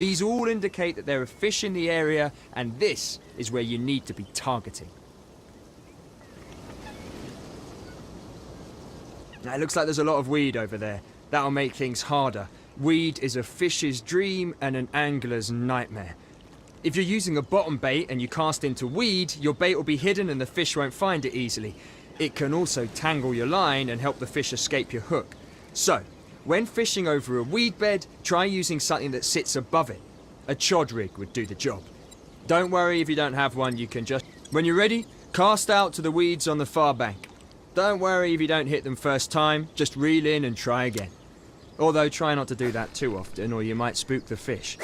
These all indicate that there are fish in the area, and this is where you need to be targeting. Now, it looks like there's a lot of weed over there. That'll make things harder. Weed is a fish's dream and an angler's nightmare. If you're using a bottom bait and you cast into weed, your bait will be hidden and the fish won't find it easily. It can also tangle your line and help the fish escape your hook. So, when fishing over a weed bed, try using something that sits above it. A chod rig would do the job. Don't worry if you don't have one, you can just... When you're ready, cast out to the weeds on the far bank. Don't worry if you don't hit them first time, just reel in and try again. Although try not to do that too often or you might spook the fish.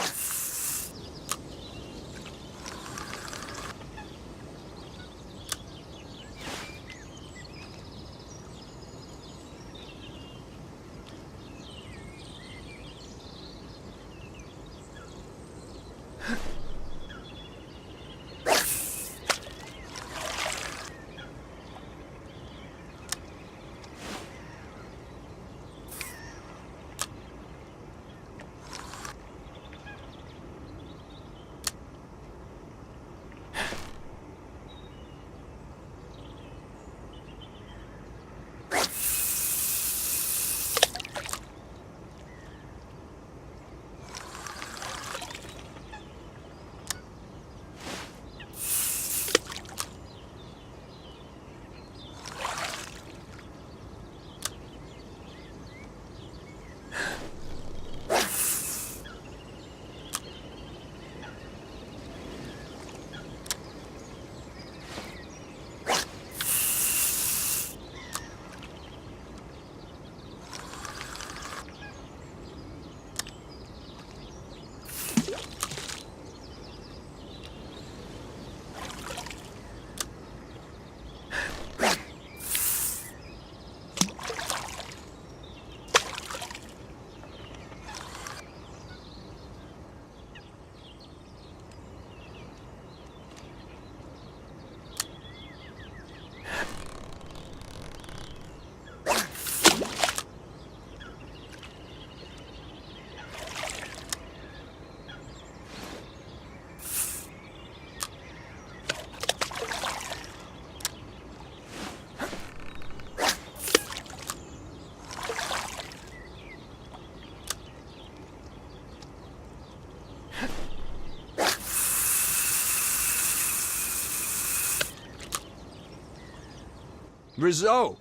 Result!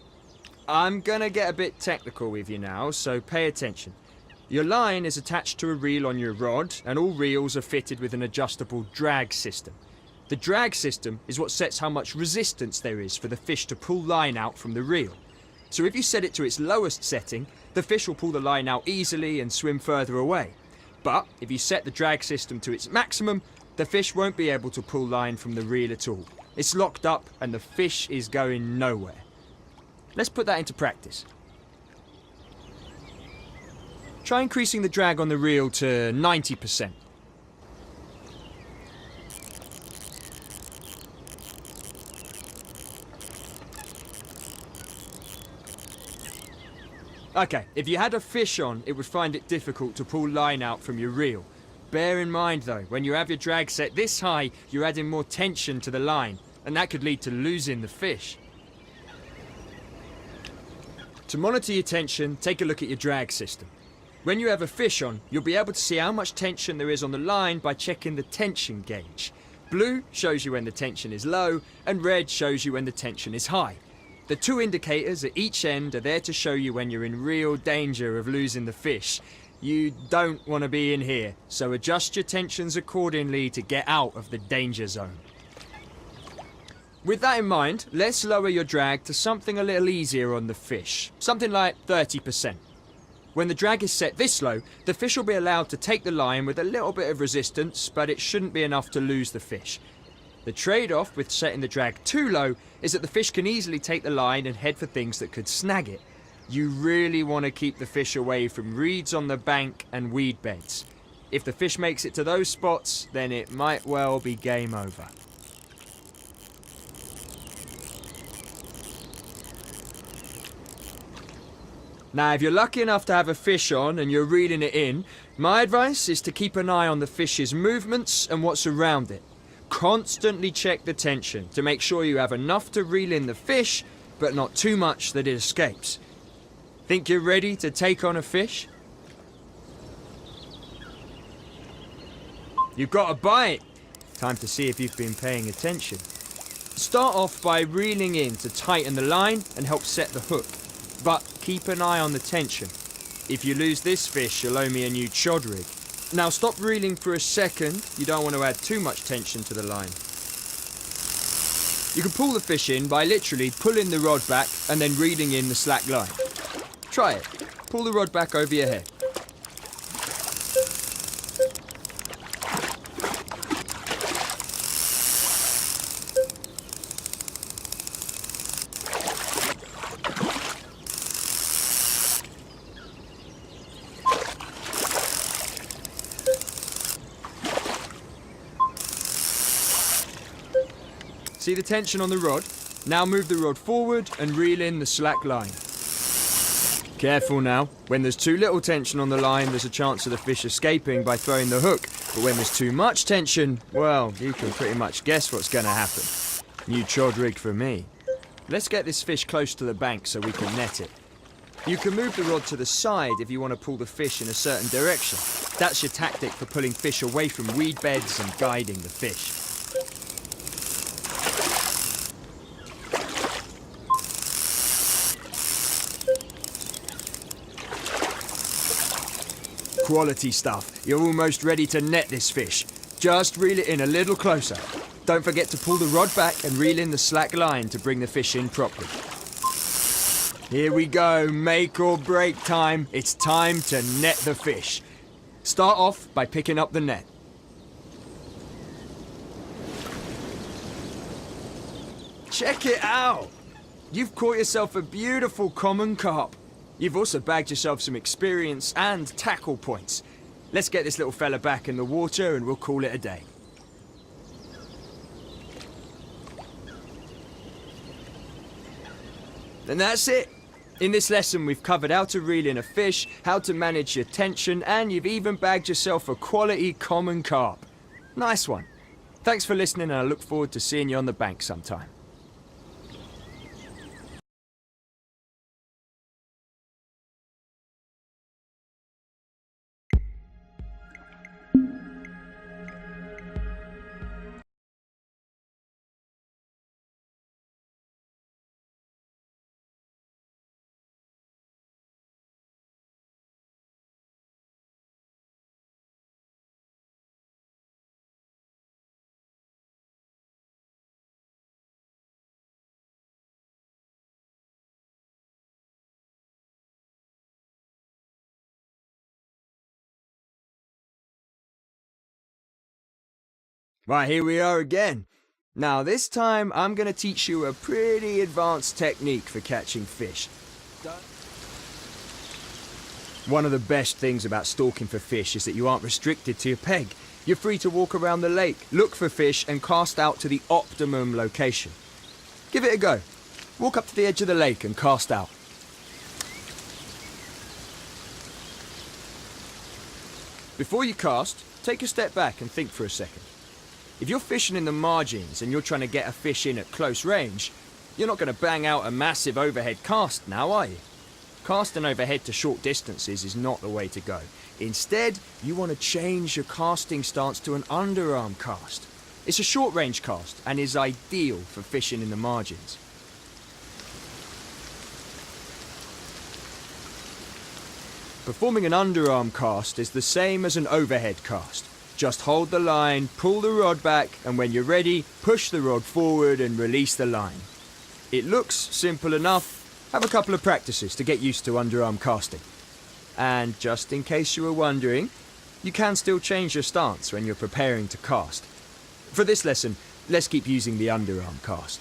I'm gonna get a bit technical with you now, so pay attention. Your line is attached to a reel on your rod, and all reels are fitted with an adjustable drag system. The drag system is what sets how much resistance there is for the fish to pull line out from the reel. So if you set it to its lowest setting, the fish will pull the line out easily and swim further away. But if you set the drag system to its maximum, the fish won't be able to pull line from the reel at all. It's locked up and the fish is going nowhere. Let's put that into practice. Try increasing the drag on the reel to 90%. Okay, if you had a fish on, it would find it difficult to pull line out from your reel. Bear in mind though, when you have your drag set this high, you're adding more tension to the line, and that could lead to losing the fish. To monitor your tension, take a look at your drag system. When you have a fish on, you'll be able to see how much tension there is on the line by checking the tension gauge. Blue shows you when the tension is low, and red shows you when the tension is high. The two indicators at each end are there to show you when you're in real danger of losing the fish. You don't want to be in here, so adjust your tensions accordingly to get out of the danger zone. With that in mind, let's lower your drag to something a little easier on the fish, something like 30%. When the drag is set this low, the fish will be allowed to take the line with a little bit of resistance, but it shouldn't be enough to lose the fish. The trade-off with setting the drag too low is that the fish can easily take the line and head for things that could snag it. You really want to keep the fish away from reeds on the bank and weed beds. If the fish makes it to those spots, then it might well be game over. Now, if you're lucky enough to have a fish on and you're reeling it in, My advice is to keep an eye on the fish's movements and what's around it. Constantly check the tension to make sure you have enough to reel in the fish, but not too much that it escapes. Think you're ready to take on a fish? You've got a bite! Time to see if you've been paying attention. Start off by reeling in to tighten the line and help set the hook. But keep an eye on the tension. If you lose this fish, you'll owe me a new chod rig. Now stop reeling for a second. You don't want to add too much tension to the line. You can pull the fish in by literally pulling the rod back and then reeling in the slack line. Try it. Pull the rod back over your head. See the tension on the rod? Now move the rod forward and reel in the slack line. Careful now. When there's too little tension on the line, there's a chance of the fish escaping by throwing the hook. But when there's too much tension, well, you can pretty much guess what's going to happen. New chod rig for me. Let's get this fish close to the bank so we can net it. You can move the rod to the side if you want to pull the fish in a certain direction. That's your tactic for pulling fish away from weed beds and guiding the fish. Quality stuff. You're almost ready to net this fish. Just reel it in a little closer. Don't forget to pull the rod back and reel in the slack line to bring the fish in properly. Here we go, make or break time. It's time to net the fish. Start off by picking up the net. Check it out! You've caught yourself a beautiful common carp. You've also bagged yourself some experience and tackle points. Let's get this little fella back in the water and we'll call it a day. And that's it. In this lesson we've covered how to reel in a fish, how to manage your tension, and you've even bagged yourself a quality common carp. Nice one. Thanks for listening and I look forward to seeing you on the bank sometime. Right, here we are again. Now this time I'm going to teach you a pretty advanced technique for catching fish. One of the best things about stalking for fish is that you aren't restricted to your peg. You're free to walk around the lake, look for fish and cast out to the optimum location. Give it a go. Walk up to the edge of the lake and cast out. Before you cast, take a step back and think for a second. If you're fishing in the margins and you're trying to get a fish in at close range, you're not going to bang out a massive overhead cast now, are you? Casting overhead to short distances is not the way to go. Instead, you want to change your casting stance to an underarm cast. It's a short range cast and is ideal for fishing in the margins. Performing an underarm cast is the same as an overhead cast. Just hold the line, pull the rod back, and when you're ready, push the rod forward and release the line. It looks simple enough. Have a couple of practices to get used to underarm casting. And just in case you were wondering, you can still change your stance when you're preparing to cast. For this lesson, let's keep using the underarm cast.